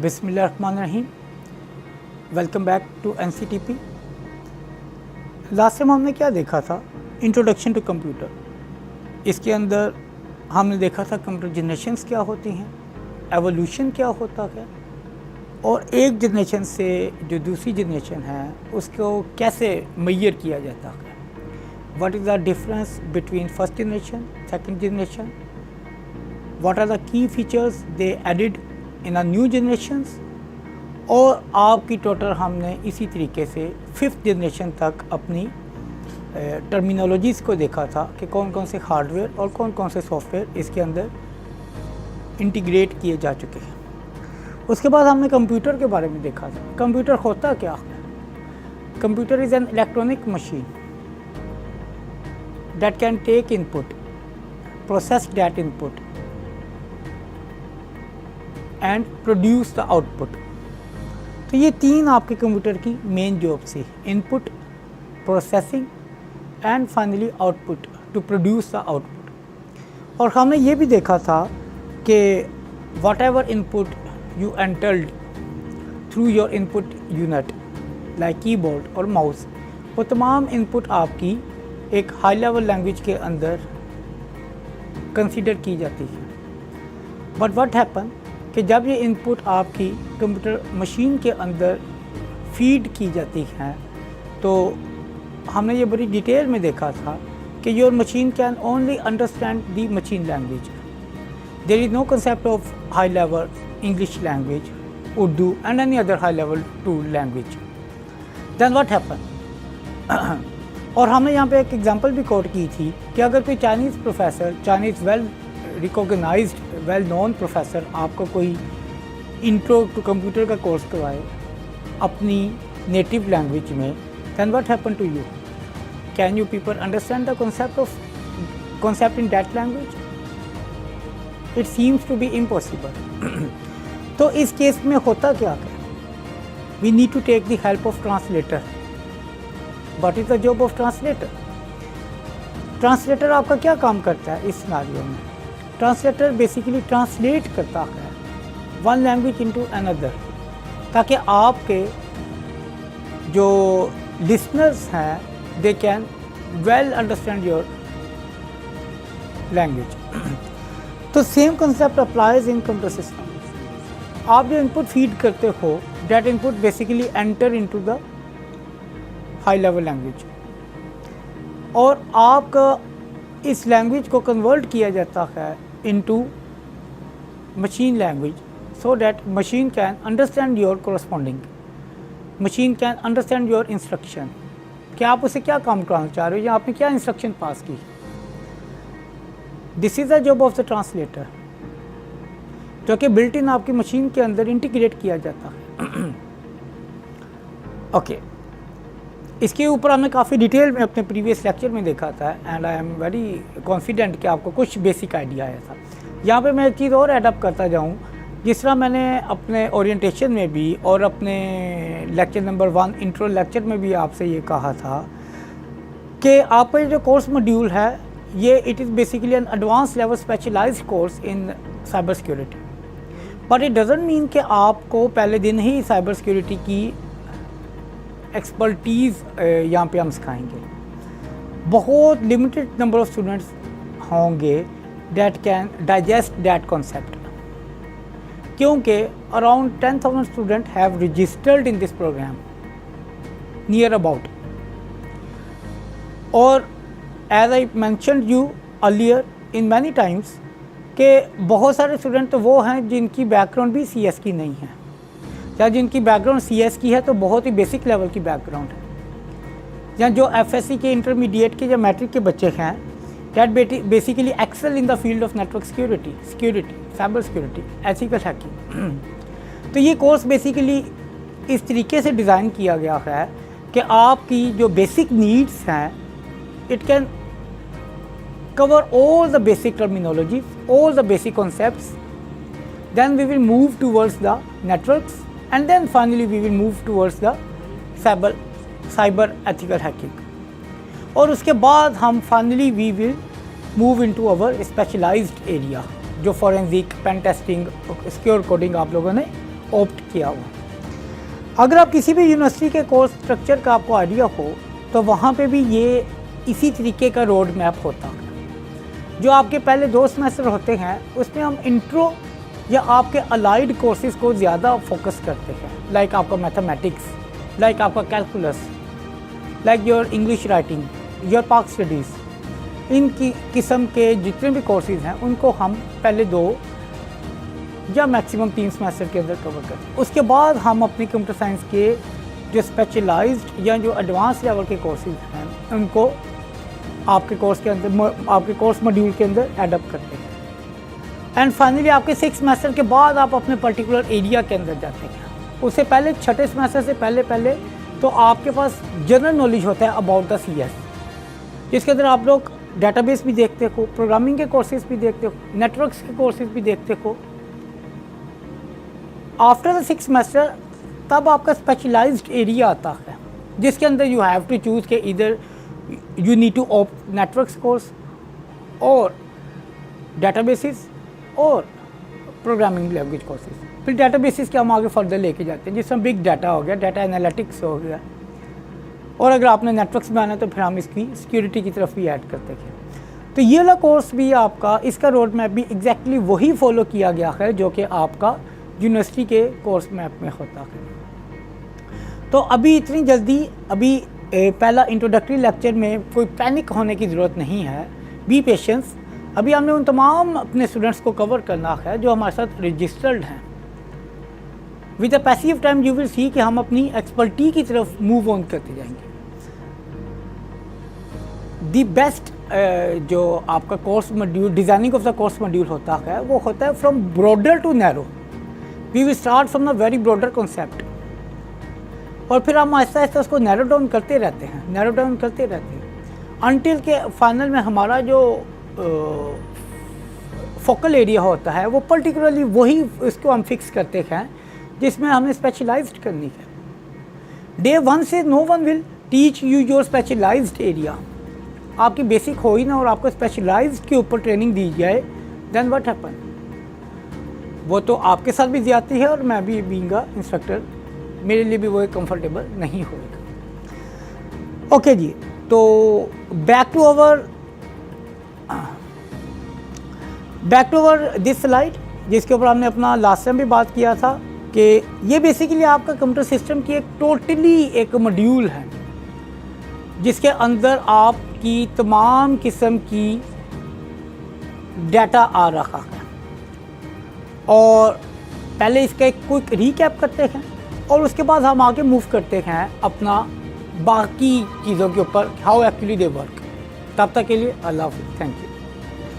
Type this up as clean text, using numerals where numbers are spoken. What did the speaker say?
बिस्मिल्लाहिर्रहमानिर्रहीम। Welcome back to NCTP। Last time हमने क्या देखा था, इंट्रोडक्शन टू कंप्यूटर। इसके अंदर हमने देखा था कंप्यूटर जनरेशन्स क्या होती हैं, एवोल्यूशन क्या होता है, और एक जनरेशन से जो दूसरी जनरेशन है उसको कैसे मेजर किया जाता है। What is the difference between first generation, second generation, what are the key features they added in a new generations. और आपकी टोटल हमने इसी तरीके से फिफ्थ जनरेशन तक अपनी टर्मिनोलॉजीज़ को देखा था कि कौन कौन से हार्डवेयर और कौन कौन से सॉफ्टवेयर इसके अंदर इंटीग्रेट किए जा चुके हैं। उसके बाद हमने कंप्यूटर के बारे में देखा था। कंप्यूटर होता क्या है? Computer is an electronic machine that can take input, process that input and produce the output. तो ये तीन आपके कंप्यूटर की मेन जॉब्स थी, input, processing and finally output, to produce the output. और हमने ये भी देखा था कि whatever input you entered through your input unit like keyboard और माउस, वो तमाम इनपुट आपकी एक हाई लेवल लैंग्वेज के अंदर कंसीडर की जाती है। बट व्हाट हैपन कि जब ये इनपुट आपकी कंप्यूटर मशीन के अंदर फीड की जाती हैं तो हमने ये बड़ी डिटेल में देखा था कि your machine can only understand the machine language. There is no concept of high level English language, Urdu and any other high level to language. Then what happen और हमने यहाँ पे एक एग्जांपल भी कोट की थी कि अगर कोई Chinese professor, Chinese well recognised well known professor आपको कोई इंट्रो टू कंप्यूटर का कोर्स करवाए अपनी नेटिव लैंग्वेज में, then what happened to you? Can you people understand the concept in that language? It seems to be impossible. तो इस case में होता क्या है? We need to take the help of translator. What is the job of translator? Translator आपका क्या काम करता है इस सिनारियो में? ट्रांसलेटर बेसिकली ट्रांसलेट करता है वन लैंग्वेज इनटू अनदर, ताकि आपके जो लिसनर्स हैं they can well understand your language. तो same concept applies in computer system. आप जो इनपुट फीड करते हो that input basically enter into the high level language, और आपका इस लैंग्वेज को कन्वर्ट किया जाता है into machine language so that machine can understand your corresponding, machine can understand your instruction कि आप उसे क्या काम कराना चाह रहे हो या आपने क्या इंस्ट्रक्शन पास की। This is the job of the translator, जो कि बिल्ट इन आपकी मशीन के अंदर इंटीग्रेट किया जाता है। ओके, इसके ऊपर हमने काफ़ी डिटेल में अपने प्रीवियस लेक्चर में देखा था and I am very confident कि आपको कुछ बेसिक आइडिया आया था। यहाँ पे मैं एक चीज़ और एडअप करता जाऊँ, जिस तरह मैंने अपने ओरिएंटेशन में भी और अपने लेक्चर नंबर 1 इंट्रो लेक्चर में भी आपसे ये कहा था कि आपका जो कोर्स मॉड्यूल है ये it is basically an advance level specialized course in cyber security. But it doesn't mean कि आपको पहले दिन ही साइबर सिक्योरिटी की एक्सपर्टीज़ यहाँ पे हम सिखाएंगे। बहुत लिमिटेड नंबर ऑफ स्टूडेंट्स होंगे that can digest that concept, क्योंकि around 10,000 student have registered in this programme near about. और as I mentioned you earlier in many times कि बहुत सारे स्टूडेंट तो वो हैं जिनकी बैकग्राउंड भी CS की नहीं है, या जिनकी बैकग्राउंड CS की है तो बहुत ही बेसिक लेवल की बैकग्राउंड है, या जो FSC के, इंटरमीडिएट के या मैट्रिक के बच्चे हैं that basically excel in the field of network security, cyber security, ethical hacking. तो ये कोर्स बेसिकली इस तरीके से डिज़ाइन किया गया है कि आपकी जो बेसिक नीड्स हैं it can cover all the basic terminologies, all the basic concepts, then we will move towards the networks and then finally we will move towards the cyber ethical hacking। और उसके बाद हम finally we will move into our specialized area, जो forensic, pen testing, secure coding आप लोगों ने opt किया हुआ। अगर आप किसी भी यूनिवर्सिटी के कोर्स स्ट्रक्चर का आपको आइडिया हो तो वहाँ पे भी ये इसी तरीके का रोड मैप होता है। जो आपके पहले 2 सेमेस्टर होते हैं उसमें हम इंट्रो या आपके अलाइड कोर्सेज़ को ज़्यादा फोकस करते हैं, लाइक आपका मैथमेटिक्स, लाइक आपका calculus, like your English writing, your पाक स्टडीज़। इन किस्म के जितने भी कोर्सेज़ हैं उनको हम पहले 2 या मैक्सिमम 3 सेमेस्टर के अंदर कवर करते हैं। उसके बाद हम अपने कंप्यूटर साइंस के जो स्पेशलाइज्ड या जो एडवांस लेवल के कोर्सेज़ हैं उनको आपके कोर्स के अंदर, आपके कोर्स मॉड्यूल के अंदर एडअप करते हैं। एंड फाइनली आपके 6 सेमेस्टर के बाद आप अपने पर्टिकुलर एरिया के अंदर जाते हैं। उससे पहले 6ठे सेमेस्टर से पहले तो आपके पास जनरल नॉलेज होता है अबाउट द CS, जिसके अंदर आप लोग डेटाबेस भी देखते हो, प्रोग्रामिंग के कोर्सेज भी देखते हो, नेटवर्क्स के कोर्सेज भी देखते हो। आफ्टर द 6 सेमेस्टर तब आपका स्पेशलाइज्ड एरिया आता है जिसके अंदर यू हैव टू चूज़ के इधर you need to opt networks course और डेटाबेसिस और प्रोग्रामिंग लैंग्वेज कोर्सेज। फिर डेटाबेसिस के हम आगे फर्दर लेके जाते हैं, जिसमें बिग डाटा हो गया, डाटा एनालिटिक्स हो गया, और अगर आपने नेटवर्क्स बनाना तो फिर हम इसकी सिक्योरिटी की तरफ भी ऐड करते हैं। तो ये वाला कोर्स भी आपका, इसका रोड मैप भी एग्जैक्टली वही फॉलो किया गया है जो कि आपका यूनिवर्सिटी के कोर्स मैप में होता है। तो अभी इतनी जल्दी, अभी पहला इंट्रोडक्टरी लेक्चर में कोई पैनिक होने की ज़रूरत नहीं है, बी पेशेंस। अभी हमने उन तमाम अपने स्टूडेंट्स को कवर करना है जो हमारे साथ रजिस्टर्ड हैं। With the passive time you will see कि हम अपनी एक्सपर्टी की तरफ मूव ऑन करते जाएंगे। दी बेस्ट जो आपका course module, designing of the course module होता है वो होता है from broader to narrow. We will start from the very broader concept और फिर हम आहिस्ता आहिस्ता उसको नैरो डाउन करते रहते हैं अनटिल के फाइनल में हमारा जो फोकल एरिया होता है वो पर्टिकुलरली वही इसको हम फिक्स करते हैं जिसमें हमें स्पेशलाइज्ड करनी है। डे 1 से no one will teach you your specialised area. आपकी बेसिक हो ही ना और आपको स्पेशलाइज्ड के ऊपर ट्रेनिंग दी जाए, देन व्हाट हैपन, वो तो आपके साथ भी ज़्यादती है और मैं भी बीइंग अ इंस्ट्रक्टर मेरे लिए भी वो कंफर्टेबल नहीं होगा। ओके जी, तो back to our this slide, जिसके ऊपर हमने अपना लास्ट टाइम भी बात किया था कि ये बेसिकली आपका कंप्यूटर सिस्टम की एक टोटली एक मॉड्यूल है जिसके अंदर आपकी तमाम किस्म की डाटा आ रहा है। और पहले इसका एक क्विक रीकैप करते हैं और उसके बाद हम आगे मूव करते हैं अपना बाकी चीज़ों के ऊपर, हाउ एक्चुअली दे वर्क। तब तक के लिए अल्लाह हाफ़िज़, थैंक यू।